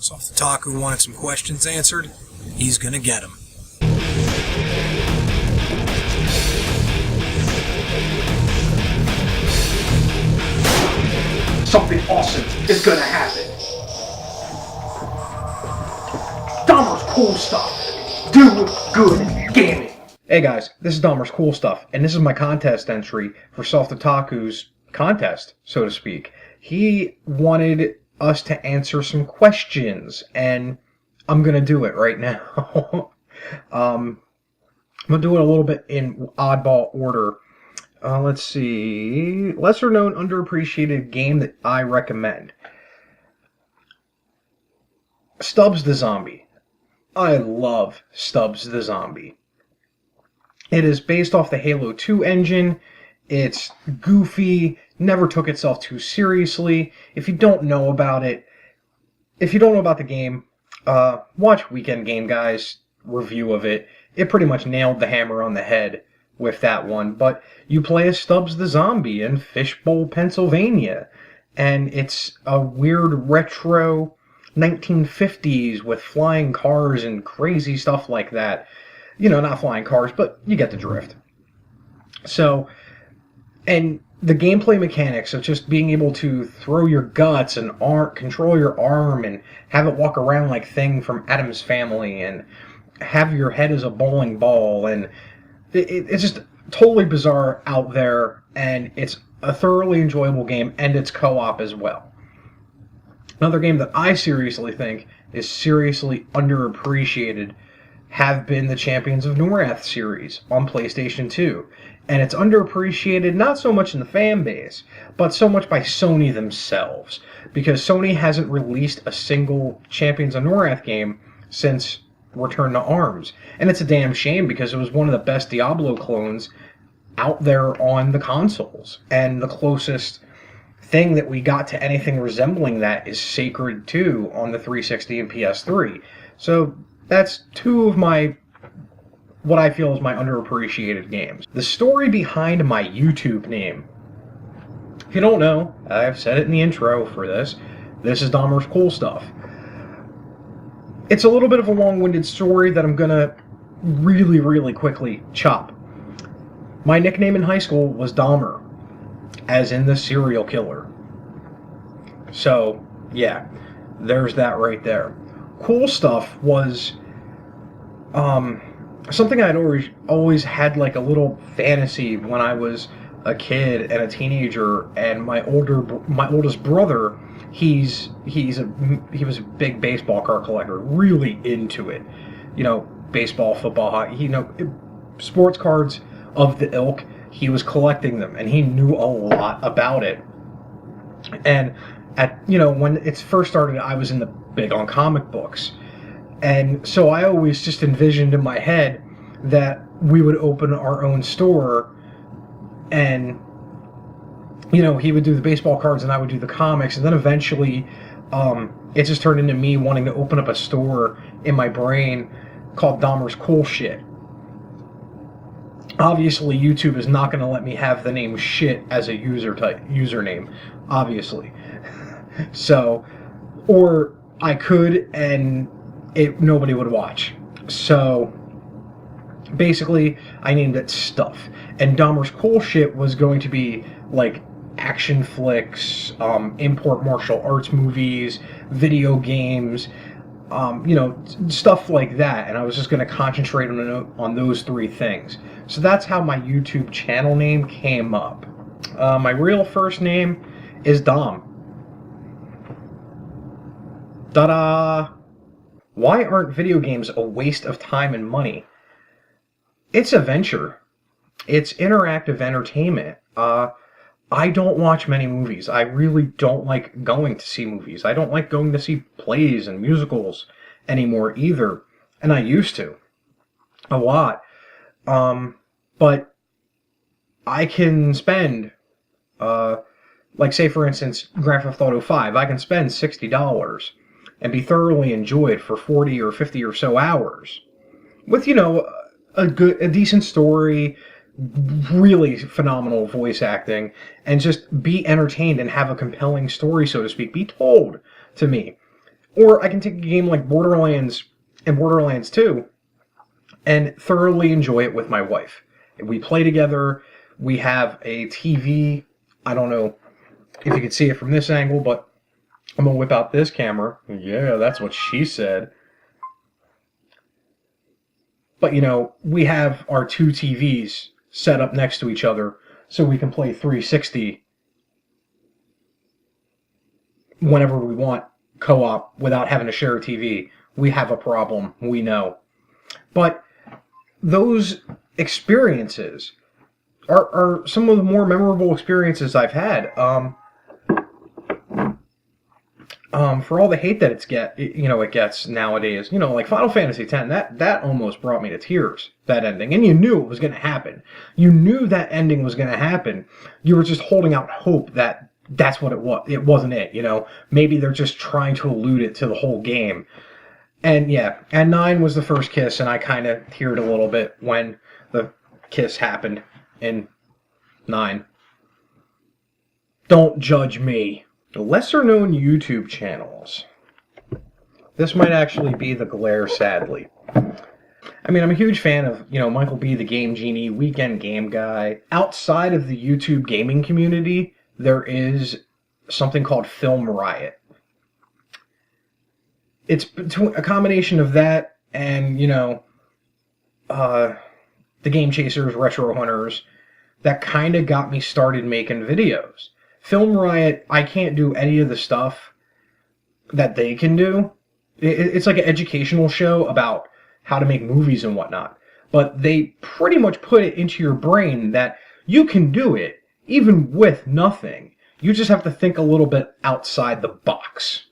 Soft Otaku wanted some questions answered. He's gonna get them. Something awesome is gonna happen. Dahmer's Cool Stuff. Do good gaming. Hey guys, this is Dahmer's Cool Stuff, and this is my contest entry for Soft Otaku's contest, so to speak. He wanted us to answer some questions, and I'm gonna do it right now. I'm gonna do it a little bit in oddball order. Let's see. Lesser known, underappreciated game that I recommend. Stubbs the Zombie. I love Stubbs the Zombie. It is based off the Halo 2 engine. It's goofy, never took itself too seriously. If you don't know about the game, watch Weekend Game Guy's review of it. It pretty much nailed the hammer on the head with that one. But you play as Stubbs the Zombie in Fishbowl, Pennsylvania. And it's a weird retro 1950s with flying cars and crazy stuff like that. You know, not flying cars, but you get the drift. So, and the gameplay mechanics of just being able to throw your guts and control your arm and have it walk around like Thing from Addams Family and have your head as a bowling ball, and it's just totally bizarre out there, and it's a thoroughly enjoyable game, and it's co-op as well. Another game that I seriously think is seriously underappreciated have been the Champions of Norath series on PlayStation 2. And it's underappreciated not so much in the fan base, but so much by Sony themselves. Because Sony hasn't released a single Champions of Norath game since Return to Arms. And it's a damn shame because it was one of the best Diablo clones out there on the consoles. And the closest thing that we got to anything resembling that is Sacred 2 on the 360 and PS3. So that's two of what I feel is my underappreciated games. The story behind my YouTube name. If you don't know, I've said it in the intro for this. This is Dahmer's Cool Stuff. It's a little bit of a long-winded story that I'm gonna really, really quickly chop. My nickname in high school was Dahmer, as in the serial killer. So, yeah, there's that right there. Cool Stuff was something I'd always had like a little fantasy when I was a kid and a teenager, and my oldest brother, he was a big baseball card collector, really into it. You know, baseball, football, hockey, sports cards of the ilk. He was collecting them, and he knew a lot about it. And when it first started, I was big on comic books. And so I always just envisioned in my head that we would open our own store, and, he would do the baseball cards and I would do the comics. And then eventually, it just turned into me wanting to open up a store in my brain called Dahmer's Cool Shit. Obviously, YouTube is not going to let me have the name shit as a username, obviously. So, or I could, and nobody would watch. So, basically, I named it Stuff. And Dahmer's Cool Shit was going to be, like, action flicks, import martial arts movies, video games, stuff like that. And I was just going to concentrate on those three things. So that's how my YouTube channel name came up. My real first name is Dom. Ta-da! Why aren't video games a waste of time and money? It's a venture. It's interactive entertainment. I don't watch many movies. I really don't like going to see movies. I don't like going to see plays and musicals anymore either. And I used to. A lot. But I can spend, like say for instance, Grand Theft Auto 5, I can spend $60 and be thoroughly enjoyed for 40 or 50 or so hours. With, a decent story, really phenomenal voice acting, and just be entertained and have a compelling story, so to speak, be told to me. Or I can take a game like Borderlands and Borderlands 2 and thoroughly enjoy it with my wife. We play together. We have a TV. I don't know if you can see it from this angle, but I'm going to whip out this camera. Yeah, that's what she said. But, you know, we have our two TVs set up next to each other so we can play 360 whenever we want co-op without having to share a TV. We have a problem, we know. But those experiences are some of the more memorable experiences I've had. For all the hate that it gets nowadays, like Final Fantasy X, that almost brought me to tears, that ending. And you knew it was going to happen. You knew that ending was going to happen. You were just holding out hope that that's what it was. It wasn't it, Maybe they're just trying to allude it to the whole game. And yeah, and 9 was the first kiss, and I kind of teared a little bit when the kiss happened in 9. Don't judge me. Lesser known YouTube channels. This might actually be the glare, sadly. I mean, I'm a huge fan of, Michael B. the Game Genie, Weekend Game Guy. Outside of the YouTube gaming community, there is something called Film Riot. It's a combination of that and, the Game Chasers, Retro Hunters, that kind of got me started making videos. Film Riot, I can't do any of the stuff that they can do. It's like an educational show about how to make movies and whatnot. But they pretty much put it into your brain that you can do it, even with nothing. You just have to think a little bit outside the box.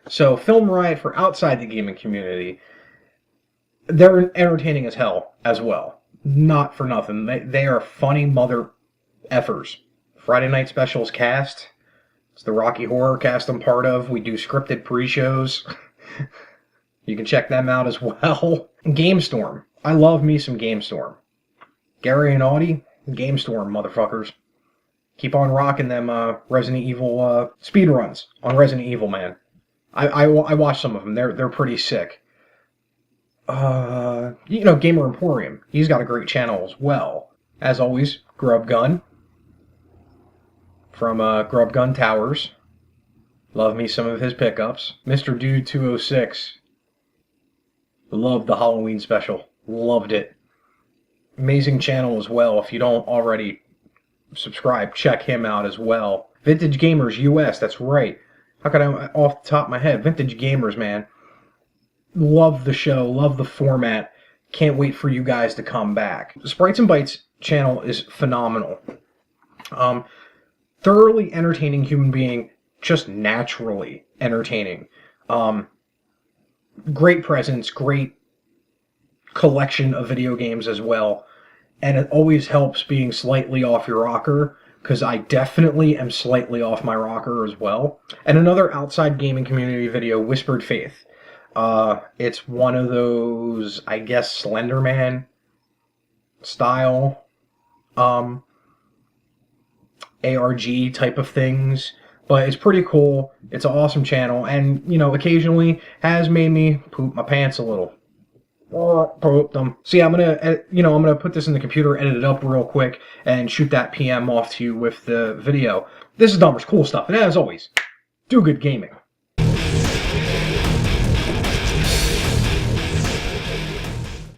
So Film Riot, for outside the gaming community, they're entertaining as hell as well. Not for nothing. They are funny mother effers. Friday Night Specials cast. It's the Rocky Horror cast I'm part of. We do scripted pre-shows. You can check them out as well. GameStorm. I love me some GameStorm. Gary and Audie, GameStorm, motherfuckers. Keep on rocking them Resident Evil speedruns on Resident Evil, man. I watched some of them. They're pretty sick. Gamer Emporium. He's got a great channel as well. As always, Grub Gun. From Grub Gun Towers. Love me some of his pickups. Mr. Dude 206. Loved the Halloween special. Loved it. Amazing channel as well. If you don't already subscribe, check him out as well. Vintage Gamers US, that's right. How could I, off the top of my head, Vintage Gamers, man. Love the show, love the format. Can't wait for you guys to come back. Sprites and Bytes channel is phenomenal. Thoroughly entertaining human being, just naturally entertaining. Great presence, great collection of video games as well. And it always helps being slightly off your rocker, because I definitely am slightly off my rocker as well. And another outside gaming community video, Whispered Faith. It's one of those, I guess, Slenderman style ARG type of things, but it's pretty cool. It's an awesome channel, and occasionally has made me poop my pants a little. Pooped them. So yeah, I'm gonna put this in the computer, edit it up real quick, and shoot that PM off to you with the video. This is Dahmer's Cool Stuff, and as always, do good gaming.